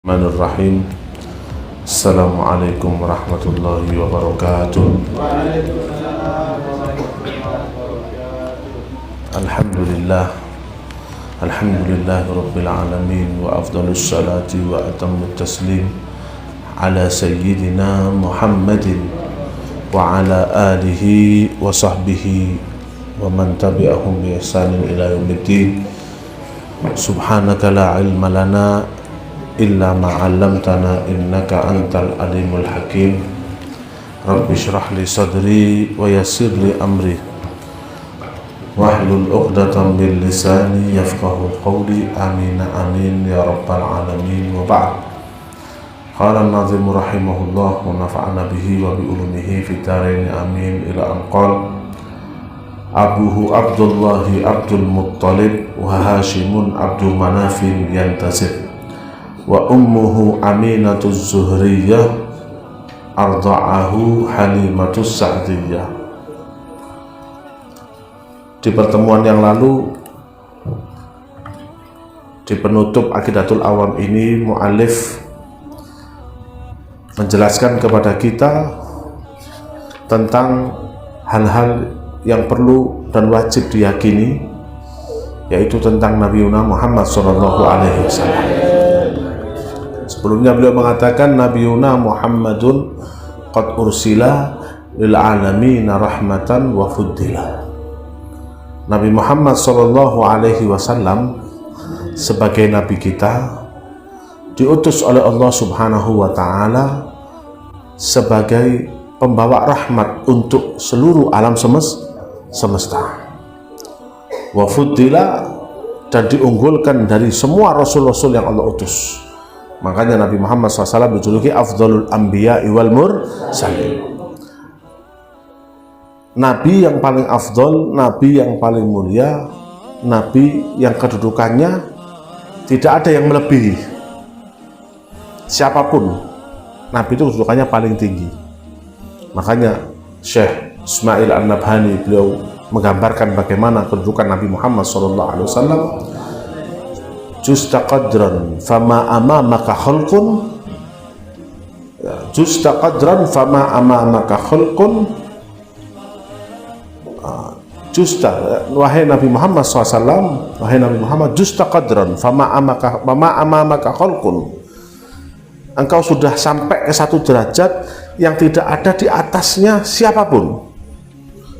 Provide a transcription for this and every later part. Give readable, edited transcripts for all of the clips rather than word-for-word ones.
Bismillahirrahmanirrahim. Assalamualaikum warahmatullahi wabarakatuh. Alhamdulillah, alhamdulillahi rabbil alamin, wa afdalus salati wa atammut taslim ala sayyidina Muhammadin wa ala alihi wa sahbihi wa man tabi'ahum bi ihsanin ila yaumiddin. Subhanaka la ilma lana illa ma'allamtana innaka antal alimul hakim. Rabbi syrah li sadri wa yassir li amri wahlul uqdatan min lisani yafqahu qawli. Amin amin ya rabbal alamin. Wa ba'd. Qala an-nazim rahimahullah wa nafa'ana bihi wa bi ulumihi fi darain amin. Ila an qala abuhu Abdullahi Abdul Muttalib wa Hashimun Abdul Manafin yantasib wa ummuhu Aminatus Zuhriyah arda'ahu Halimatus Sa'diyah. Di pertemuan yang lalu, di penutup Aqidatul Awam ini, mu'alif menjelaskan kepada kita tentang hal-hal yang perlu dan wajib diyakini, yaitu tentang Nabiuna Muhammad SAW. Sebelumnya beliau mengatakan Nabiuna Muhammadun qad ursila lil alamin rahmatan wa fuddila. Nabi Muhammad SAW sebagai nabi kita diutus oleh Allah Subhanahu wa taala sebagai pembawa rahmat untuk seluruh alam semesta. Wa fuddila, dan diunggulkan dari semua rasul-rasul yang Allah utus. Makanya Nabi Muhammad SAW dijuluki afdalul anbiya'i wal mursalin, nabi yang paling afdal, nabi yang paling mulia, nabi yang kedudukannya tidak ada yang melebihi siapapun. Nabi itu kedudukannya paling tinggi. Makanya Syekh Ismail An-Nabhani beliau menggambarkan bagaimana kedudukan Nabi Muhammad SAW. Justa qadran fama amamaka khalqun, justa qadran fama amamaka khalqun, justa, wahai Nabi Muhammad SAW, wahai Nabi Muhammad, justa qadran fama amamaka khalqun, engkau sudah sampai ke satu derajat yang tidak ada di atasnya siapapun.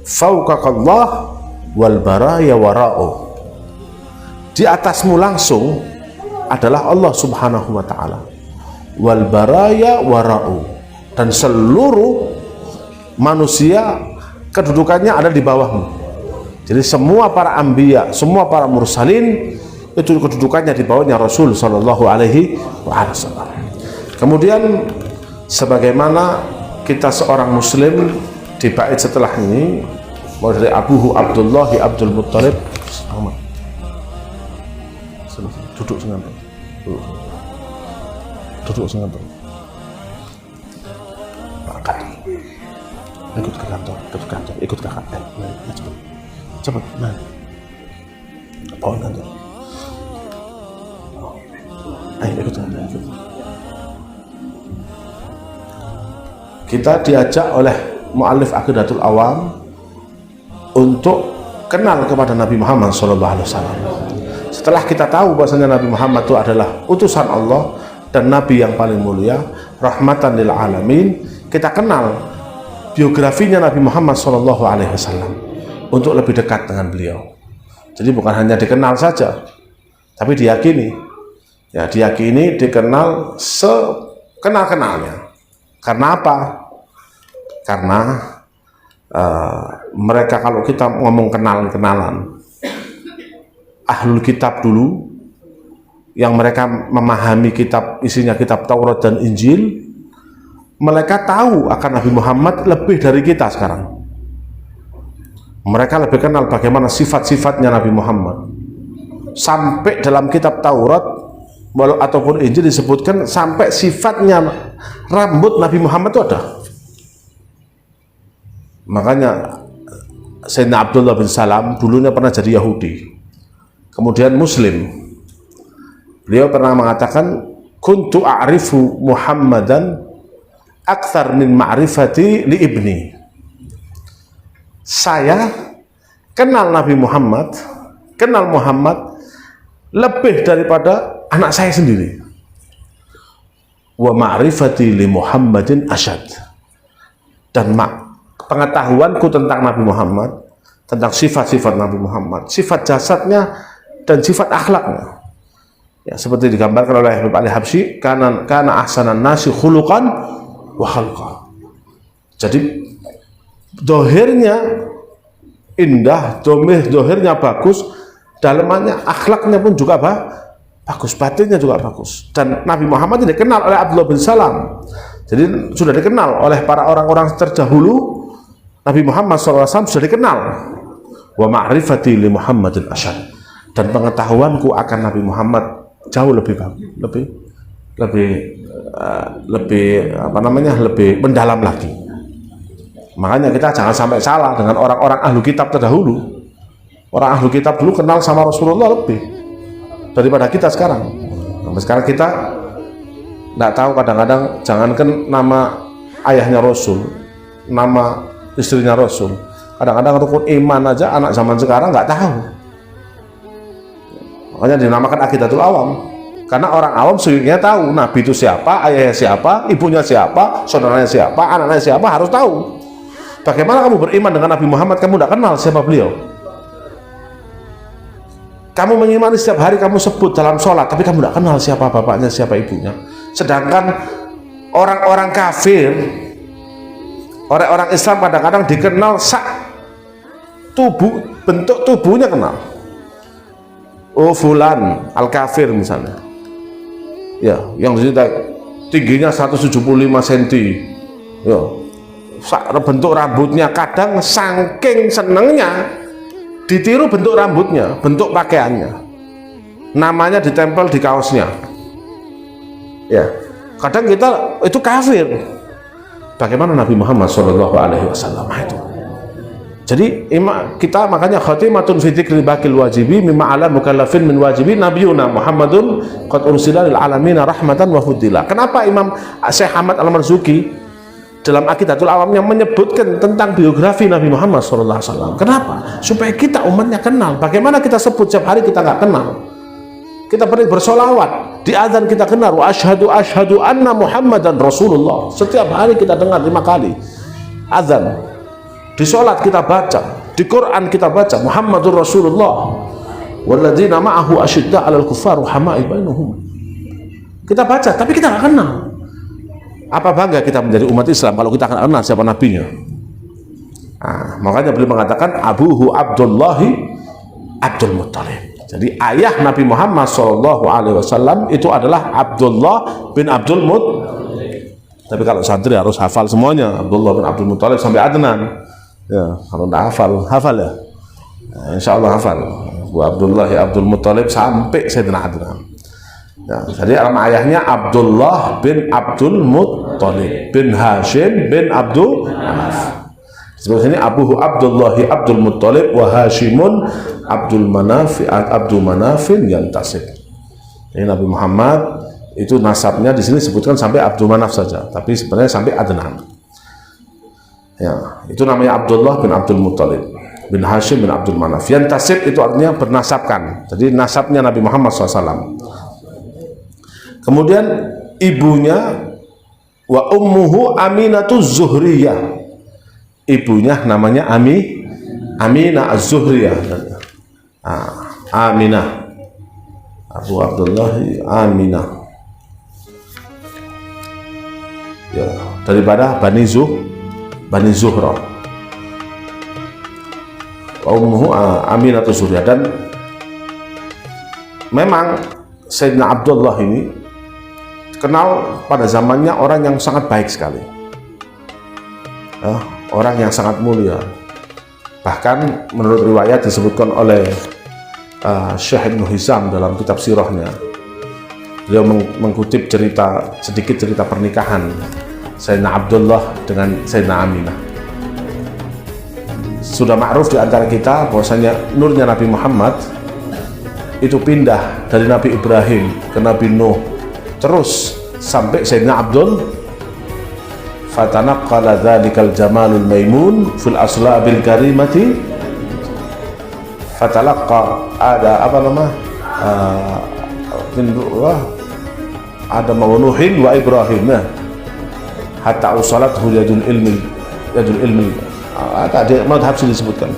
Fauqakallah wal baraya wara'u, di atasmu langsung adalah Allah Subhanahu wa ta'ala. Wal baraya wara'u, dan seluruh manusia kedudukannya ada di bawahmu. Jadi semua para anbiya, semua para mursalin itu kedudukannya di bawahnya Rasul sallallahu alaihi wasallam. Kemudian sebagaimana kita seorang muslim di bait setelah ini, mulai dari abuhu Abdullahi Abdul Muttalib, duduk sengaja, duduk sengaja, berangkat, ikut ke kantor, ikut ke kantor, cepat, bawa kantor, ayo ikut ke kantor. Kita diajak oleh mu'alif Aqidatul Awam untuk kenal kepada Nabi Muhammad SAW. Setelah kita tahu bahwasanya Nabi Muhammad itu adalah utusan Allah dan Nabi yang paling mulia, rahmatan lil alamin, kita kenal biografinya Nabi Muhammad SAW untuk lebih dekat dengan beliau. Jadi bukan hanya dikenal saja, tapi diyakini. Ya, diyakini, dikenal sekenal-kenalnya. Karena apa? Karena mereka, kalau kita ngomong kenalan, ahlul kitab dulu yang mereka memahami kitab, isinya kitab Taurat dan Injil, mereka tahu akan Nabi Muhammad lebih dari kita sekarang. Mereka lebih kenal bagaimana sifat-sifatnya Nabi Muhammad. Sampai dalam kitab Taurat ataupun Injil disebutkan sampai sifatnya rambut Nabi Muhammad itu ada. Makanya Sayyidina Abdullah bin Salam dulunya pernah jadi Yahudi, kemudian Muslim. Beliau pernah mengatakan, kuntu a'rifu Muhammadan akthar min ma'rifati li ibni. Saya kenal Nabi Muhammad, kenal Muhammad lebih daripada anak saya sendiri. Wa ma'rifati li Muhammadin asyad. Dan pengetahuanku tentang Nabi Muhammad, tentang sifat-sifat Nabi Muhammad, sifat jasadnya dan sifat akhlaknya, ya, seperti digambarkan oleh Habib Ali Habsyi, kana ahsanan nasi khuluqan wa khalqa. Jadi dohirnya indah, dohirnya bagus, dalamannya akhlaknya pun juga bagus, batinnya juga bagus. Dan Nabi Muhammad ini dikenal oleh Abdullah bin Salam, jadi sudah dikenal oleh para orang-orang terdahulu. Nabi Muhammad SAW sudah dikenal. Wa ma'rifati li Muhammadin asyad. Dan pengetahuanku akan Nabi Muhammad jauh lebih mendalam lagi. Makanya kita jangan sampai salah dengan orang-orang ahlu kitab terdahulu. Orang ahlu kitab dulu kenal sama Rasulullah lebih daripada kita sekarang. Nah, sekarang kita nggak tahu, kadang-kadang jangankan nama ayahnya Rasul, nama istrinya Rasul, kadang-kadang rukun iman aja anak zaman sekarang nggak tahu. Makanya dinamakan akidatul awam, karena orang awam sejujurnya tahu Nabi itu siapa, ayahnya siapa, ibunya siapa, saudaranya siapa, anaknya siapa, harus tahu. Bagaimana kamu beriman dengan Nabi Muhammad, kamu tidak kenal siapa beliau? Kamu mengimani setiap hari, kamu sebut dalam sholat, tapi kamu tidak kenal siapa bapaknya, siapa ibunya. Sedangkan orang-orang kafir, orang-orang Islam kadang-kadang dikenal bentuk tubuhnya kenal. Oh fulan al-kafir misalnya, ya, yang tingginya 175 cm, ya, bentuk rambutnya, kadang saking senengnya ditiru bentuk rambutnya, bentuk pakaiannya, namanya ditempel di kaosnya, ya. Kadang kita itu kafir. Bagaimana Nabi Muhammad SAW itu? Jadi kita makanya khatimatun fi dzikri baqil wajibi mimma ala mukallafin min wajibi nabiyuna Muhammadun qad ursila lil alamin rahmatan wa fudila. Kenapa Imam Syekh Ahmad Al-Marzuki dalam Aqidatul Awamnya menyebutkan tentang biografi Nabi Muhammad SAW? Kenapa? Supaya kita umatnya kenal. Bagaimana kita sebut setiap hari kita nggak kenal? Kita perlu bersolawat, di adzan kita kenal wa asyhadu anna Muhammadan Rasulullah. Setiap hari kita dengar 5 kali adzan. Di sholat kita baca, di Quran kita baca Muhammadur Rasulullah walladzina ma'ahu asyidda 'alal kuffar ruhama'i bainahum. Kita baca, tapi kita nggak kenal. Apa bangga kita menjadi umat Islam kalau kita akan kenal siapa nabinya? Nah, makanya beliau mengatakan abuhu Abdullahi Abdul Muttalib. Jadi ayah Nabi Muhammad SAW itu adalah Abdullah bin Abdul Muttalib. Tapi kalau santri harus hafal semuanya, Abdullah bin Abdul Muttalib sampai Adnan. Ya, kalau tidak hafal ya. Nah, insya Allah hafal. Bu Abdullah Abdul Muttalib sampai Sayyidina Adnan. Ya, jadi nama ayahnya Abdullah bin Abdul Muttalib bin Hashim bin Abdul Manaf. Seperti ini Abuhu Abdullahi Abdul Muttalib wa Hashimun Abdul Manafin yantasib. Ini Nabi Muhammad itu nasabnya di sini disebutkan sampai Abdul Manaf saja, tapi sebenarnya sampai Adnan. Ya, itu namanya Abdullah bin Abdul Muttalib bin Hashim bin Abdul Manaf. Yantasib itu artinya bernasabkan. Jadi nasabnya Nabi Muhammad SAW. Kemudian ibunya wa ummuhu Aminatuz Zuhriyah. Ibunya namanya Aminah Az-Zuhriyah. Aminah. Abu Abdullah Aminah. Ya, daripada Bani Zuhra. Ummuhu Aminatuz Zuhriyah. Dan memang Sayyidina Abdullah ini kenal pada zamannya orang yang sangat baik sekali. Orang yang sangat mulia. Bahkan menurut riwayat disebutkan oleh Syekh Ibn Hizam dalam kitab sirahnya, beliau mengutip sedikit cerita pernikahan Sayyidina Abdullah dengan Sayyidina Aminah. Sudah ma'ruf di antara kita bahwasanya nurnya Nabi Muhammad itu pindah dari Nabi Ibrahim ke Nabi Nuh, terus sampai Sayyidina Abdul, fatanaqqala dzalikal jamalul maimun fil aslabil karimati, fatalaqqa ada apa nama ada Nuhin wa Ibrahim, nah hatta usalathu yadul ilmi ada madhab disebutkan.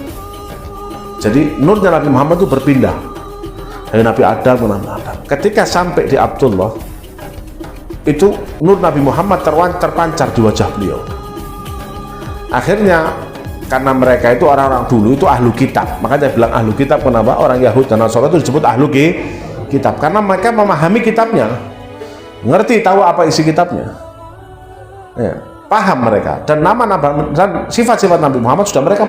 Jadi nurnya Nabi Muhammad itu berpindah dari Nabi Adam ke Nabi Adam. Ketika sampai di Abdullah, itu nur Nabi Muhammad terpancar di wajah beliau. Akhirnya karena mereka itu orang-orang dulu itu ahlu kitab, makanya bilang ahlu kitab. Kenapa? Orang Yahudi dan Nasrani itu disebut ahlu kitab karena mereka memahami kitabnya, ngerti tahu apa isi kitabnya, ya, paham mereka, dan nama-nama dan sifat-sifat Nabi Muhammad sudah mereka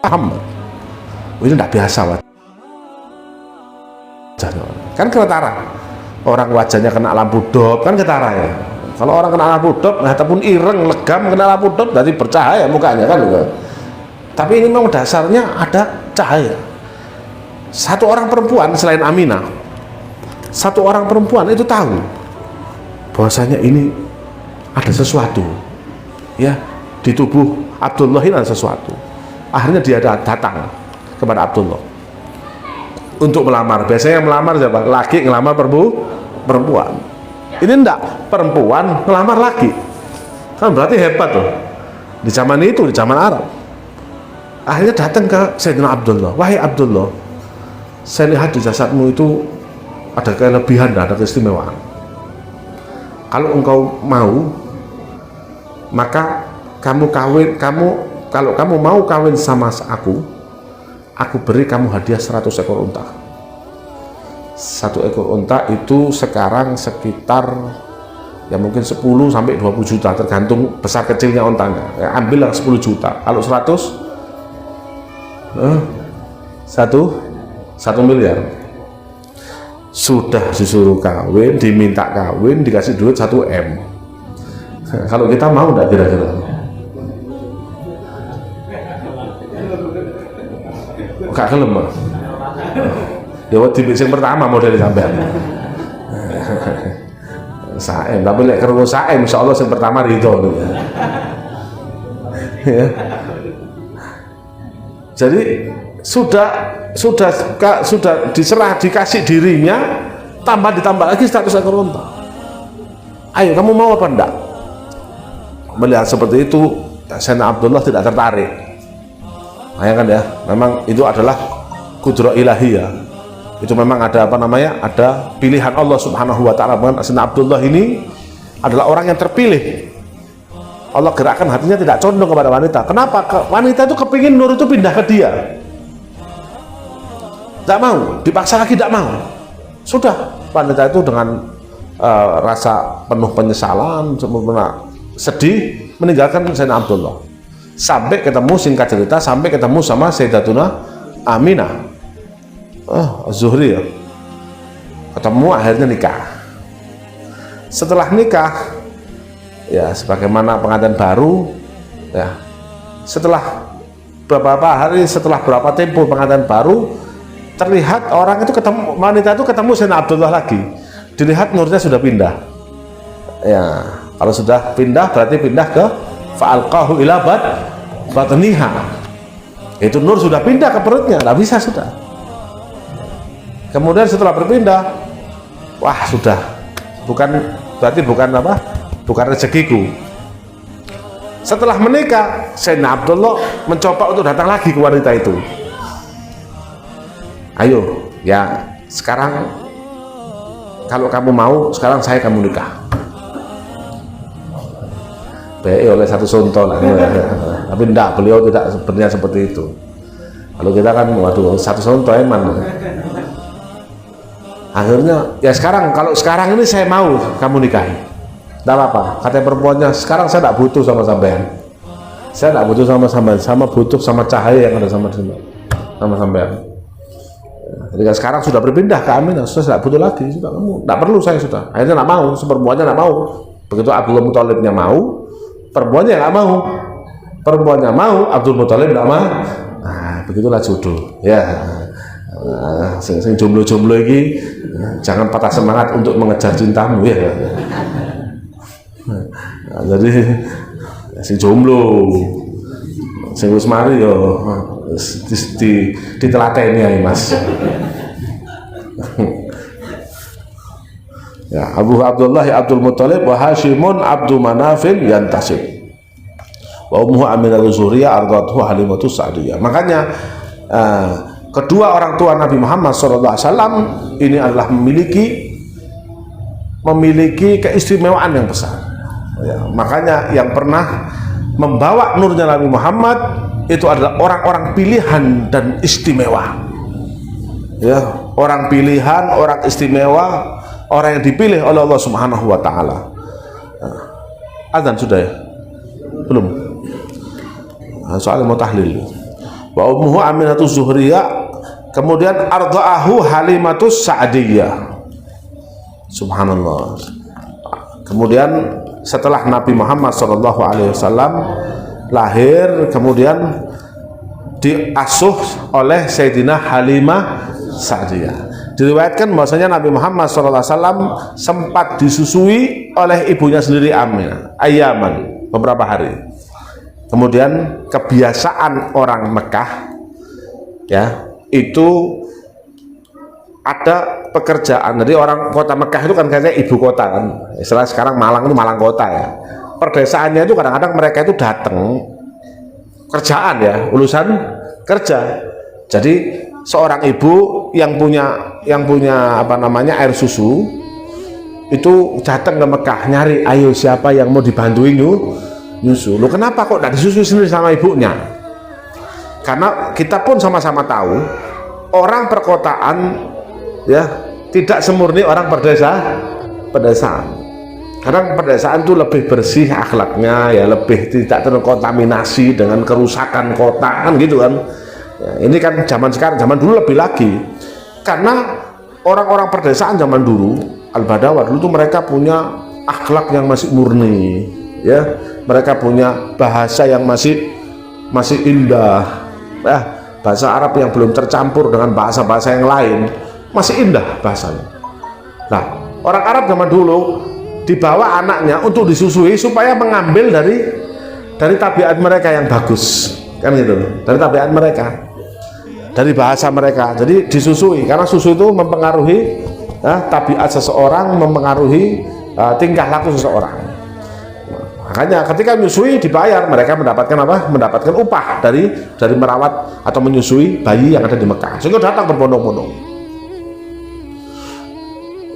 paham. Ini tidak biasa wajahnya, kan ketara. Orang wajahnya kena lampu dop kan ketara ya. Kalau orang kena lampu dop, nah, ataupun ireng, legam kena lampu dop, berarti bercahaya mukanya kan juga. Tapi ini memang dasarnya ada cahaya. Satu orang perempuan selain Aminah, satu orang perempuan itu tahu bahwasanya ini ada sesuatu, ya, di tubuh Abdullah ini ada sesuatu. Akhirnya dia datang kepada Abdullah untuk melamar. Biasanya yang melamar siapa? Laki ngelamar perempuan. Ini enggak, perempuan ngelamar laki. Kan berarti hebat tuh. Di zaman itu, di zaman Arab. Akhirnya datang ke Sayyidina Abdullah. Wahai Abdullah, saya lihat di jasadmu itu ada kelebihan, ada keistimewaan. Kalau engkau mau, maka kalau kamu mau kawin sama aku beri kamu hadiah 100 ekor unta. 1 ekor unta itu sekarang sekitar ya mungkin 10 sampai 20 juta tergantung besar kecilnya untanya. Ya, ambillah 10 juta. Kalau 100 1 miliar. Sudah disuruh kawin, diminta kawin, dikasih duit 1 M. Kalau kita mau enggak kira-kira? Gak kelem. Ya waktu yang pertama model sampean. Saem, tapi lek kerungu saem insyaallah yang pertama ridho. Ya. Jadi sudah diserah, dikasih dirinya, ditambah lagi 100 ekor unta. Ayo kamu mau apa enggak? Melihat seperti itu, Sayyidina Abdullah tidak tertarik. Bayangkan ya, memang itu adalah kudrah ilahiyah. Itu memang ada apa namanya, ada pilihan Allah subhanahu wa ta'ala. Sayyidina Abdullah ini adalah orang yang terpilih. Allah gerakkan hatinya tidak condong kepada wanita. Kenapa? Wanita itu kepingin nur itu pindah ke dia. Tidak mau, dipaksa lagi tidak mau. Sudah, wanita itu dengan rasa penuh penyesalan, sedih, meninggalkan Sayyidina Abdullah. Sampai ketemu, singkat cerita, sampai ketemu sama Sayyidatuna Aminah, Zuhri ya. Ketemu, akhirnya nikah. Setelah nikah, ya sebagaimana pengantin baru, ya setelah beberapa hari, setelah berapa tempo pengantin baru, terlihat orang itu ketemu, wanita itu ketemu Sayyidina Abdullah lagi. Dilihat nurnya sudah pindah. Ya, kalau sudah pindah berarti pindah ke fa'alqahu ila batniha. Itu nur sudah pindah ke perutnya, nggak bisa sudah. Kemudian setelah berpindah, wah sudah, berarti bukan apa? Bukan rezekiku. Setelah menikah, Sayyidina Abdullah mencoba untuk datang lagi ke wanita itu. Ayo, ya sekarang kalau kamu mau, sekarang kamu nikah. Baik oleh satu sonto lah. Tapi enggak, beliau tidak sebenarnya seperti itu. Kalau kita kan, waduh, satu sonto eman. Akhirnya, ya sekarang, kalau sekarang ini saya mau kamu nikahi. Tidak apa-apa, kata perempuannya, sekarang saya tidak butuh sama sampean. Saya tidak butuh sama sampean, sama butuh sama cahaya yang ada sama sampean. Ketika sekarang sudah berpindah ke Aminah, sudah tidak butuh lagi, sudah kamu tidak perlu, saya sudah. Akhirnya tidak mau, perempuannya tidak mau. Begitu Abdul Muthalibnya mau, perempuannya nggak mau. Perempuannya mau, Abdul Muthalib tidak mau. Nah, begitulah jodoh. Ya, Nah, sing jomblo-jomblo iki jangan patah semangat untuk mengejar cintamu ya. Nah, jadi sing jomblo, sing wis mari yo ditelateni ae Mas. Ya, Abu Abdullah Abdul Muthalib wa Hashimun Abdu Manafin yantasib. Wa ummuhu Aminatu Zuhriyah ardhathu Halimatu Sa'diyah. Makanya kedua orang tua Nabi Muhammad SAW ini adalah memiliki keistimewaan yang besar. Ya, makanya yang pernah membawa nurnya Nabi Muhammad itu adalah orang-orang pilihan dan istimewa. Ya, orang pilihan, orang istimewa, orang yang dipilih oleh Allah Subhanahu wa taala. Adzan sudah ya? Belum. Soalnya mau tahlil. Wa ummuhu Aminatu Zuhriyah, kemudian ardha'ahu Halimatus Sa'diyah. Subhanallah. Kemudian setelah Nabi Muhammad SAW lahir, kemudian diasuh oleh Sayyidina Halimah Sa'diyah. Diriwayatkan bahwasanya Nabi Muhammad SAW sempat disusui oleh ibunya sendiri Aminah, ayaman, beberapa hari. Kemudian kebiasaan orang Mekah ya itu ada pekerjaan. Jadi orang kota Mekah itu kan kayaknya ibu kota kan, istilah sekarang Malang itu Malang kota ya. Perdesaannya itu kadang-kadang mereka itu datang kerjaan ya, urusan kerja. Jadi seorang ibu yang punya apa namanya air susu itu datang ke Mekah nyari, ayo siapa yang mau dibantuin nyusu. Loh, kenapa kok tidak disusui sendiri sama ibunya? Karena kita pun sama-sama tahu orang perkotaan ya tidak semurni orang pedesaan. Kadang pedesaan itu lebih bersih akhlaknya ya, lebih tidak terkontaminasi dengan kerusakan kota kan gitu kan. Ya, ini kan zaman sekarang, zaman dulu lebih lagi. Karena orang-orang pedesaan zaman dulu, Al-Badawa dulu tuh mereka punya akhlak yang masih murni, ya. Mereka punya bahasa yang masih indah, ya. Bahasa Arab yang belum tercampur dengan bahasa-bahasa yang lain, masih indah bahasanya. Nah, orang Arab zaman dulu dibawa anaknya untuk disusui supaya mengambil dari tabiat mereka yang bagus, kan gitu, dari tabiat mereka, dari bahasa mereka. Jadi disusui karena susu itu mempengaruhi tabiat seseorang, mempengaruhi tingkah laku seseorang. Makanya ketika menyusui dibayar, mereka mendapatkan apa? Mendapatkan upah dari merawat atau menyusui bayi yang ada di Mekah. Sehingga datang berbondong-bondong.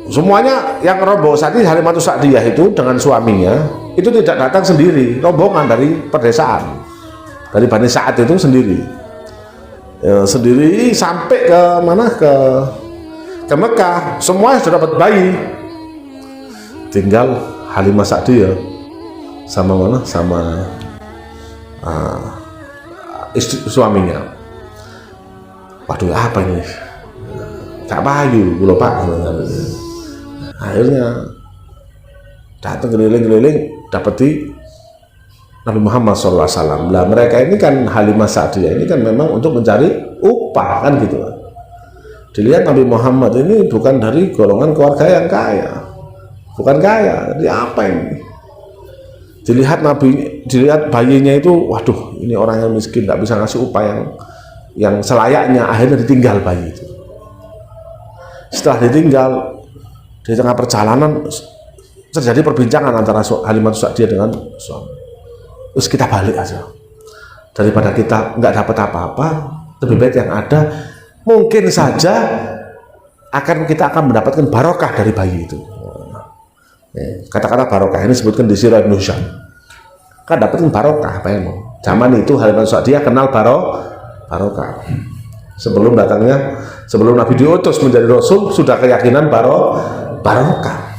Semuanya yang rombongan saat ini Halimatus Sa'diyah itu dengan suaminya itu tidak datang sendiri, rombongan dari pedesaan, dari Bani Sa'ad itu sendiri. Ya, sendiri sampai ke mana, ke Mekah. Semua sudah dapat bayi, tinggal Halimah Sa'diyah sama mana, sama istri suaminya. Waduh, apa ini? Cak Bayu, Pak. Akhirnya datang keliling-keliling dapati Nabi Muhammad SAW. Lah mereka ini kan Halimah Sa'diyah ini kan memang untuk mencari upah kan gitu. Dilihat Nabi Muhammad ini bukan dari golongan keluarga yang kaya, bukan kaya. Jadi apa ini? Dilihat bayinya itu, waduh, ini orang yang miskin, tidak bisa ngasih upah yang selayaknya. Akhirnya ditinggal bayi itu. Setelah ditinggal, di tengah perjalanan terjadi perbincangan antara Halimatus Sa'diyah dengan suami. Terus kita balik aja, daripada kita nggak dapat apa-apa, lebih baik yang ada mungkin saja kita akan mendapatkan barokah dari bayi itu. Kata-kata barokah ini disebutkan di Sirah Ibnu Hisham. Kan dapatkan barokah apa emang? Zaman itu Halimatus Sa'diyah kenal barokah. Sebelum Nabi diutus menjadi Rasul sudah keyakinan barokah.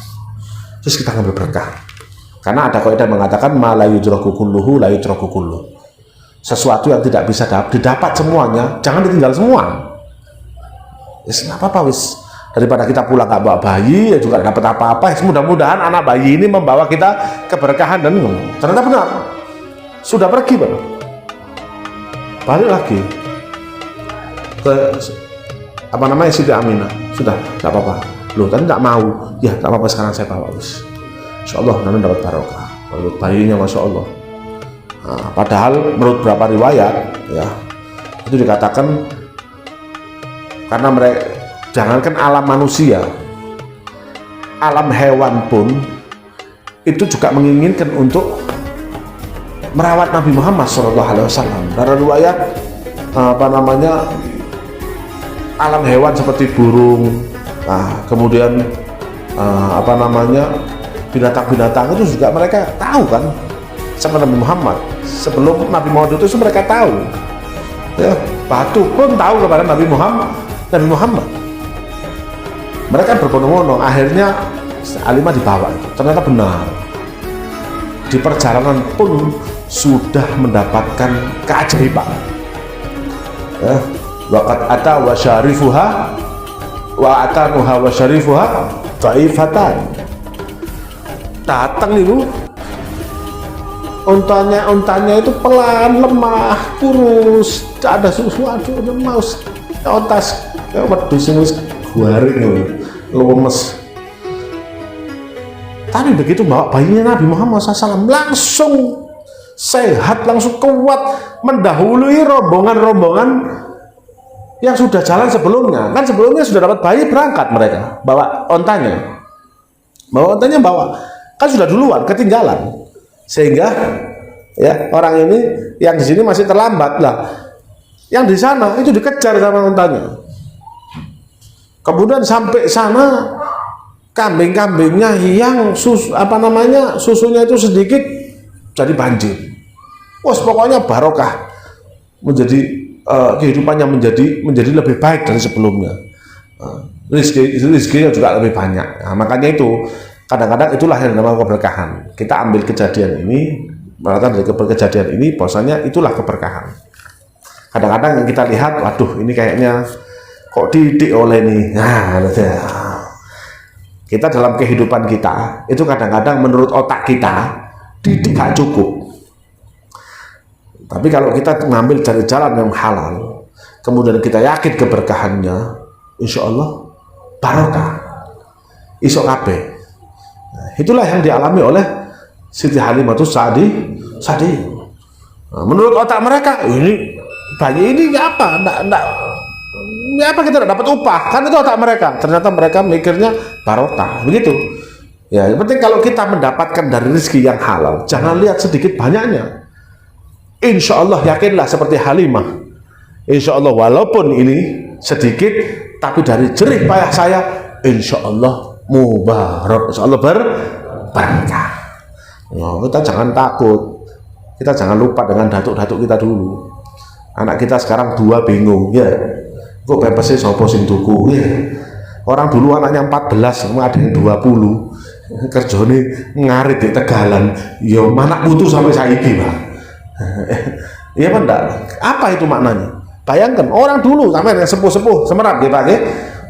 Terus kita ngambil berkah. Karena ada kaidah mengatakan ma la yudraku kulluhu la yudraku kulluh. Sesuatu yang tidak bisa didapat semuanya, jangan ditinggal semua. Wis enggak apa-apa wis. Daripada kita pulang nggak bawa bayi, ya juga dapat apa-apa. Mudah-mudahan anak bayi ini membawa kita keberkahan dan ternyata benar. Sudah pergi, Pak. Balik lagi ke apa namanya, Siti Aminah. Sudah, nggak apa-apa. Loh, tadi nggak mau. Ya, nggak apa-apa, sekarang saya bawa, wis. Insya Allah nanti dapat barokah. Menurut bayinya, masya Allah. Nah, padahal menurut beberapa riwayat, ya, itu dikatakan karena mereka, jangankan alam manusia, alam hewan pun itu juga menginginkan untuk merawat Nabi Muhammad SAW. Dari riwayat apa namanya, alam hewan seperti burung, nah, kemudian apa namanya, binatang-binatang itu juga mereka tahu kan sama Nabi Muhammad. Sebelum Nabi Muhammad itu mereka tahu, ya, batu pun tahu kepada Nabi Muhammad. Mereka berbondong-bondong, akhirnya Halimah dibawa. Ternyata benar, di perjalanan pun sudah mendapatkan keajaiban, ya. Waqad ata wa syarifuha wa atanuha wa syarifuha dhaifatan. Datang itu untanya itu pelan, lemah, kurus, ada sesuatu maus otas wedhus sing wis garing lemes. Tapi begitu bawa bayinya Nabi Muhammad SAW langsung sehat, langsung kuat, mendahului rombongan-rombongan yang sudah jalan sebelumnya. Kan sebelumnya sudah dapat bayi, berangkat mereka bawa ontanya, bawa kan sudah duluan, ketinggalan, sehingga ya orang ini yang di sini masih terlambat lah, yang di sana itu dikejar sama ontanya. Kemudian sampai sana kambing-kambingnya yang susunya itu sedikit jadi banjir. Pokoknya barokah, menjadi kehidupannya menjadi lebih baik dari sebelumnya. Rizkinya juga lebih banyak. Nah, makanya itu kadang-kadang itulah yang namanya keberkahan. Kita ambil kejadian ini, berarti dari kejadian ini, bahwasanya itulah keberkahan. Kadang-kadang kita lihat, waduh, ini kayaknya kok didik oleh nih. Nah, kita dalam kehidupan kita itu kadang-kadang menurut otak kita didik gak cukup. Tapi kalau kita mengambil dari jalan yang halal, kemudian kita yakin keberkahannya, insya Allah barokah isok kabeh. Nah, itulah yang dialami oleh Siti Halimatus Sa'diyah. Nah, menurut otak mereka, ini bayi ini apa? Apa kita tidak dapat upah? Kan itu otak mereka. Ternyata mereka mikirnya barokah, begitu. Ya, yang penting kalau kita mendapatkan dari rezeki yang halal, jangan lihat sedikit banyaknya. Insya Allah yakinlah seperti Halimah. Insya Allah walaupun ini sedikit, tapi dari jerih payah saya, insya Allah mubarak, insya Allah berkah. Oh, kita jangan takut, kita jangan lupa dengan datuk-datuk kita dulu. Anak kita sekarang 2 bingung, ya. Kok pepesnya sopo sing tuku, ya. Orang dulu anaknya 14, semua ada yang 20. Kerjane ngarit di Tegalan, ya mana putu sampai saiki, Pak. Iya Pak, enggak? Apa itu maknanya? Bayangkan orang dulu sampai yang sepuh-sepuh semerap ya Pak, ya.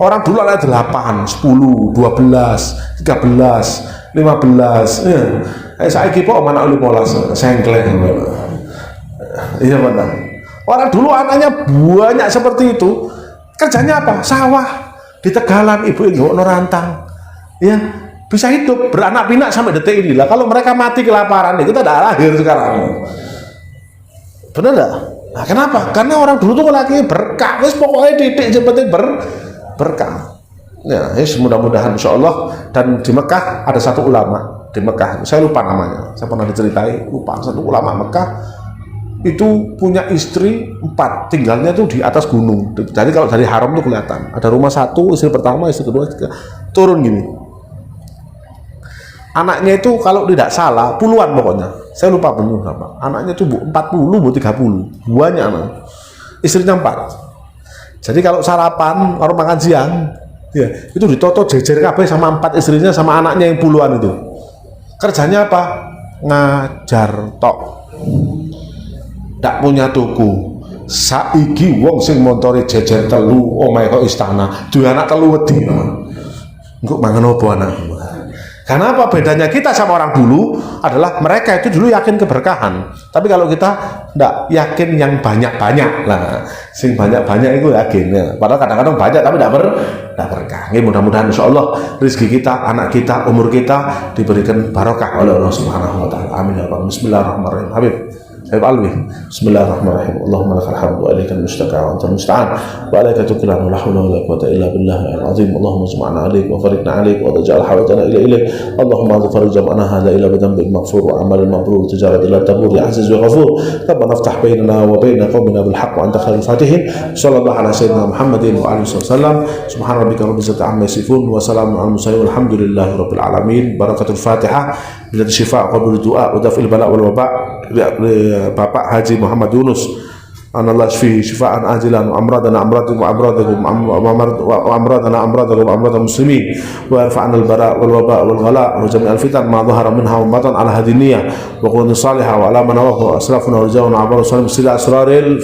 Orang dulu ada 8, 10, 12, 13, 15. Ya. Saiki kok mana 15 sengklek. Iya Pak. Orang dulu anaknya banyak seperti itu. Kerjanya apa? Sawah di Tegalan, ibu ibu rantang. Ya, bisa hidup, beranak pinak sampai detik ini lah. Kalau mereka mati kelaparan, ya kita tidak lahir sekarang. Benar enggak? Nah, kenapa? Karena orang dulu tuh lagi berkah, wis pokoknya didik seperti berkah. Ya, mudah-mudahan insya Allah. Dan di Mekah ada satu ulama di Mekah, saya lupa namanya, saya pernah diceritai, lupa, satu ulama Mekah itu punya istri 4, tinggalnya tuh di atas gunung. Jadi kalau dari haram tuh kelihatan, ada rumah satu, istri pertama, istri kedua, turun gini. Anaknya itu kalau tidak salah puluhan pokoknya, saya lupa benar berapa. Anaknya itu 40, 30, banyak anak. Istrinya 4. Jadi kalau sarapan, orang makan siang, ya, itu ditoto jejer kabeh sama 4 istrinya sama anaknya yang puluhan itu. Kerjanya apa? Ngajar tok. Ndak punya tuku. Saiki wong sing montore jejer telu omahe kok istana, duwe anak telu wedi. Engko mangan opo anakmu? Karena apa bedanya kita sama orang dulu adalah mereka itu dulu yakin keberkahan, tapi kalau kita tidak yakin yang banyak-banyak lah, sing banyak-banyak itu yakin ya. Padahal kadang-kadang banyak tapi tidak berkah. Mudah-mudahan insya Allah rezeki kita, anak kita, umur kita diberikan barokah oleh Allah Subhanahu Wa Taala. Amin ya Rabbal. Bismillahirrahmanirrahim. Habib Alwi. Bismillahirrahmanirrahim. Allahumma lakal hamdu wa ilaikal mustaka wa antal musta'an wa alaika tukilan wa la hawla wa la quwwata illa billahil azim. Allahumma ijma'na 'alaik wa farriqna 'alaik wa taj'al hawajana ila ilaik. Allahumma adhfar jam'ana hadha ila dhanbin maghfur wa amalin mabrur tijarat ila tabur ya aziz wa ghafur. Rabbana iftah bainana wa baina qaumina bil haqq wa anta khairul fatihin. Sallallahu ala sayyidina Muhammadin wa alihi wasallam. Subhana rabbika rabbil izzati amma yasifun wa salamun alal mursalin walhamdulillahi rabbil alamin. Barakatul Fatihah bila syifa qabul du'a wa daf'il bala wal waba. Bapak Haji Muhammad Yunus, anallah fi syifaan ajilan wa amradana amradakum wa amradana amradakum wa amradal muslimin wa yarfa'na al bara wal waba wal ghala wa jami'al fitan ma dhahara minha wa batan ala hadiniyah wa qulun salihah wa ala man wa aslafuna wa jawana abar salim sila asraril